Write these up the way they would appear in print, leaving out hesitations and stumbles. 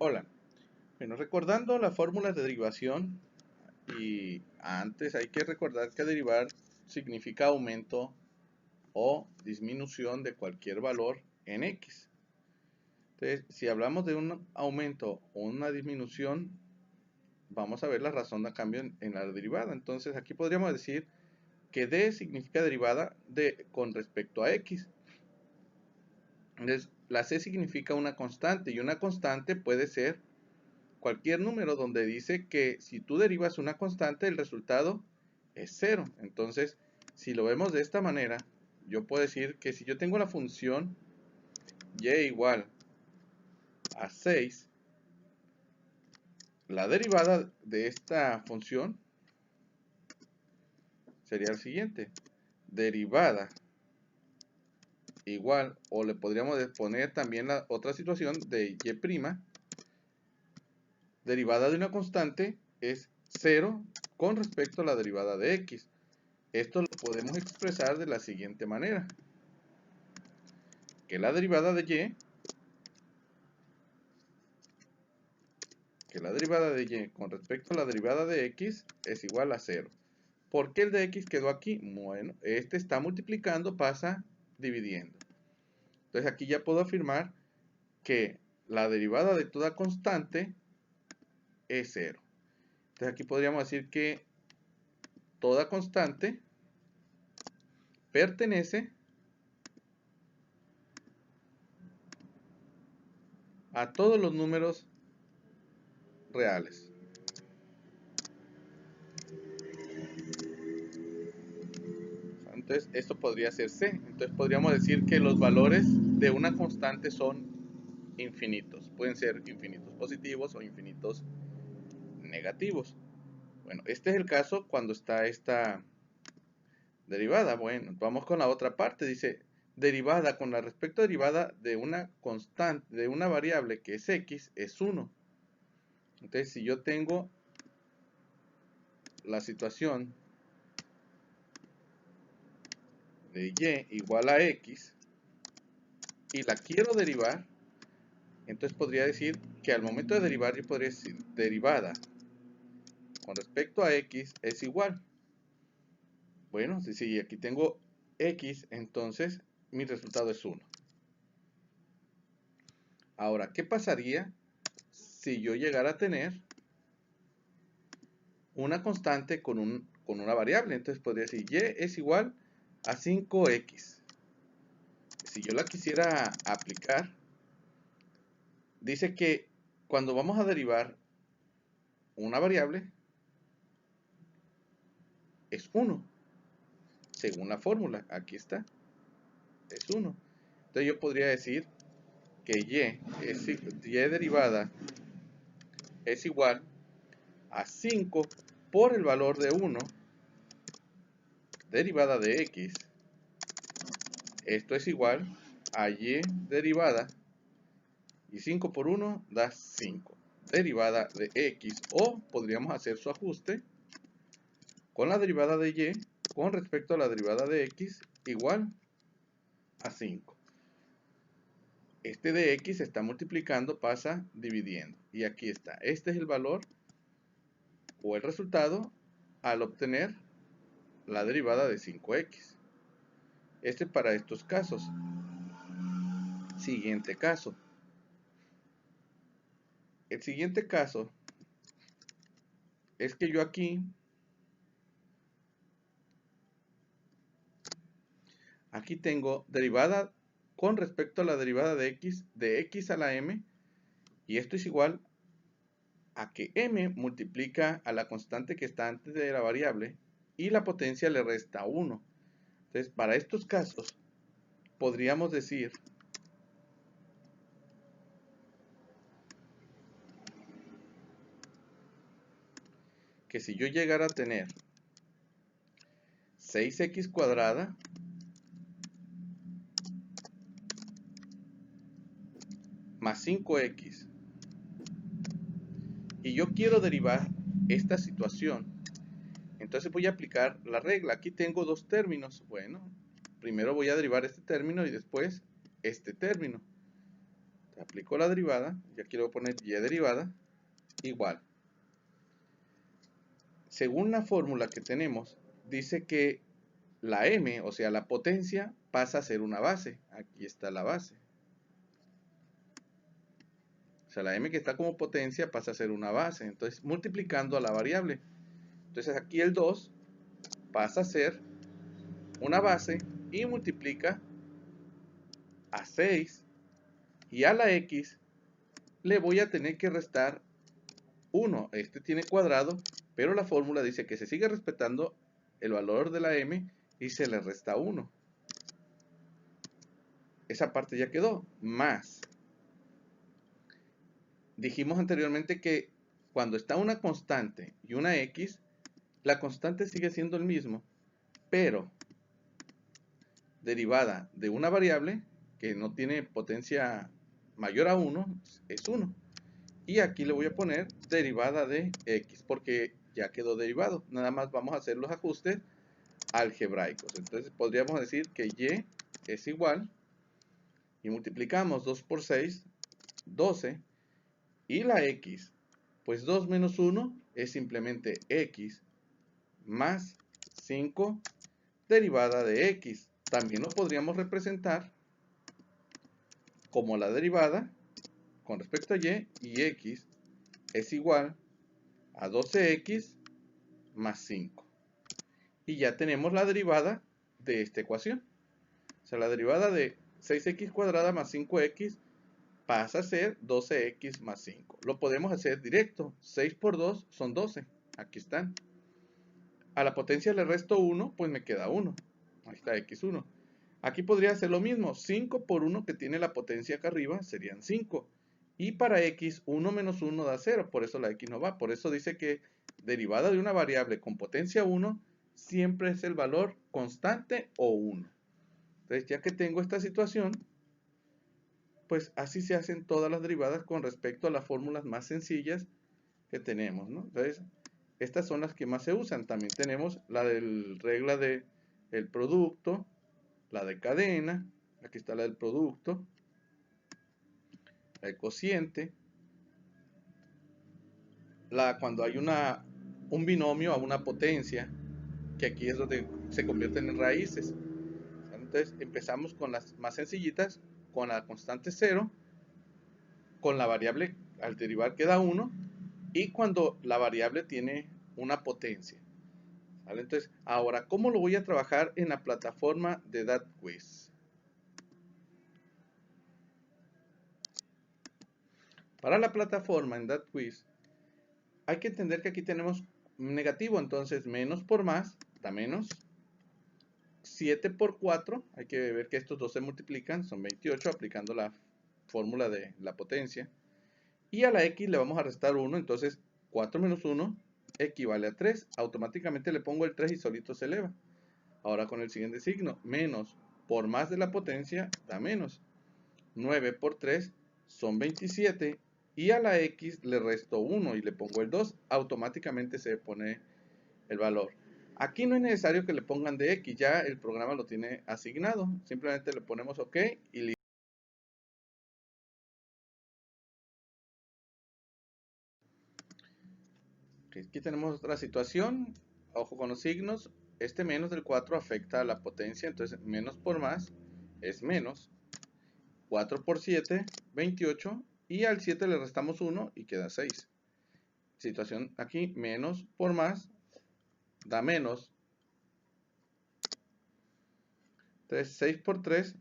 Hola, bueno, recordando las fórmulas de derivación, y antes hay que recordar que derivar significa aumento o disminución de cualquier valor en X. Entonces, si hablamos de un aumento o una disminución, vamos a ver la razón de cambio en la derivada. Entonces, aquí podríamos decir que D significa derivada con respecto a X. Entonces, la C significa una constante, y una constante puede ser cualquier número donde dice que si tú derivas una constante, el resultado es 0. Entonces, si lo vemos de esta manera, yo puedo decir que si yo tengo la función y igual a 6, la derivada de esta función sería el siguiente. Derivada igual, o le podríamos poner también la otra situación de y', derivada de una constante es 0 con respecto a la derivada de x. Esto lo podemos expresar de la siguiente manera. Que la derivada de y con respecto a la derivada de x es igual a 0. ¿Por qué el de x quedó aquí? Bueno, este está multiplicando, pasa dividiendo. Entonces aquí ya puedo afirmar que la derivada de toda constante es 0. Entonces aquí podríamos decir que toda constante pertenece a todos los números reales. Entonces esto podría ser C. Entonces podríamos decir que los valores de una constante son infinitos. Pueden ser infinitos positivos o infinitos negativos. Bueno, este es el caso cuando está esta derivada. Bueno, vamos con la otra parte. Dice, derivada con la respecto a derivada de una constante, de una variable que es x, es 1. Entonces, si yo tengo la situación de y igual a x y la quiero derivar, entonces podría decir que al momento de derivar yo podría decir derivada con respecto a x es igual. Bueno, si aquí tengo x, entonces mi resultado es 1. Ahora, ¿qué pasaría si yo llegara a tener una constante con una variable? Entonces podría decir y es igual a 5x. Si yo la quisiera aplicar, dice que cuando vamos a derivar una variable es 1, según la fórmula. Aquí está, es 1. Entonces yo podría decir que y derivada es igual a 5 por el valor de 1 derivada de x. Esto es igual a y derivada, y 5 por 1 da 5 derivada de x, o podríamos hacer su ajuste con la derivada de y con respecto a la derivada de x igual a 5. Este de x se está multiplicando, pasa dividiendo, y aquí está. Este es el valor o el resultado al obtener la derivada de 5x. Este para estos casos. Siguiente caso. El siguiente caso es que yo aquí tengo derivada con respecto a la derivada de x a la m, y esto es igual a que m multiplica a la constante que está antes de la variable y la potencia le resta 1. Entonces, para estos casos podríamos decir que si yo llegara a tener 6x cuadrada más 5x, y yo quiero derivar esta situación, entonces voy a aplicar la regla. Aquí tengo dos términos. Bueno, primero voy a derivar este término y después este término. Aplico la derivada, y aquí le voy a poner y derivada, igual. Según la fórmula que tenemos, dice que la m, o sea, la potencia, pasa a ser una base. Aquí está la base. O sea, la m que está como potencia pasa a ser una base. Entonces, multiplicando a la variable. Entonces, aquí el 2 pasa a ser una base y multiplica a 6. Y a la x le voy a tener que restar 1. Este tiene cuadrado, pero la fórmula dice que se sigue respetando el valor de la m y se le resta 1. Esa parte ya quedó, más. Dijimos anteriormente que cuando está una constante y una x, la constante sigue siendo el mismo, pero derivada de una variable que no tiene potencia mayor a 1 es 1. Y aquí le voy a poner derivada de x, porque ya quedó derivado. Nada más vamos a hacer los ajustes algebraicos. Entonces podríamos decir que y es igual, y multiplicamos 2 por 6, 12, y la x, pues 2 menos 1 es simplemente x, más 5 derivada de x. También lo podríamos representar como la derivada con respecto a y x es igual a 12x más 5. Y ya tenemos la derivada de esta ecuación. O sea, la derivada de 6x cuadrada más 5x pasa a ser 12x más 5. Lo podemos hacer directo. 6 por 2 son 12. Aquí están. A la potencia le resto 1, pues me queda 1. Ahí está x1. Aquí podría hacer lo mismo. 5 por 1 que tiene la potencia acá arriba serían 5. Y para x, 1 menos 1 da 0. Por eso la x no va. Por eso dice que derivada de una variable con potencia 1 siempre es el valor constante o 1. Entonces, ya que tengo esta situación, pues así se hacen todas las derivadas con respecto a las fórmulas más sencillas que tenemos, ¿no? Entonces, estas son las que más se usan. También tenemos la del regla del producto, la de cadena, aquí está la del producto, el cociente, cuando hay un binomio a una potencia, que aquí es donde se convierten en raíces. Entonces empezamos con las más sencillitas, con la constante 0, con la variable al derivar queda 1, y cuando la variable tiene una potencia. ¿Vale? Entonces, ahora, ¿cómo lo voy a trabajar en la plataforma de DATQuiz? Para la plataforma en DATQuiz, hay que entender que aquí tenemos negativo, entonces menos por más da menos. 7 por 4, hay que ver que estos dos se multiplican, son 28, aplicando la fórmula de la potencia. Y a la x le vamos a restar 1, entonces 4 menos 1 equivale a 3. Automáticamente le pongo el 3 y solito se eleva. Ahora con el siguiente signo, menos por más de la potencia da menos. 9 por 3 son 27. Y a la x le resto 1 y le pongo el 2. Automáticamente se pone el valor. Aquí no es necesario que le pongan de x, ya el programa lo tiene asignado. Simplemente le ponemos OK y listo. Aquí tenemos otra situación. Ojo con los signos. Este menos del 4 afecta a la potencia, entonces menos por más es menos. 4 por 7, 28. Y al 7 le restamos 1 y queda 6. Situación aquí, menos por más da menos. Entonces 6 por 3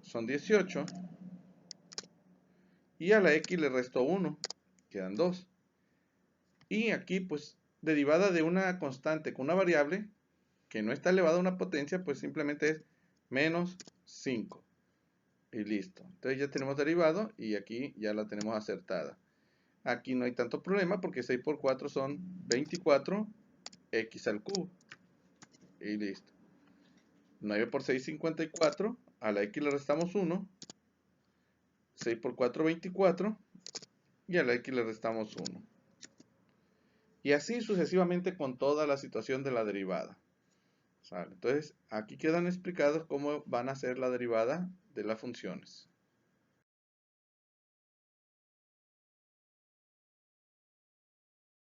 son 18. Y a la x le resto 1, quedan 2. Y aquí, pues, derivada de una constante con una variable que no está elevada a una potencia, pues simplemente es menos 5. Y listo. Entonces ya tenemos derivado y aquí ya la tenemos acertada. Aquí no hay tanto problema porque 6 por 4 son 24 x al cubo. Y listo. 9 por 6, 54. A la x le restamos 1. 6 por 4, 24. Y a la x le restamos 1. Y así sucesivamente con toda la situación de la derivada. ¿Sale? Entonces, aquí quedan explicados cómo van a ser la derivada de las funciones.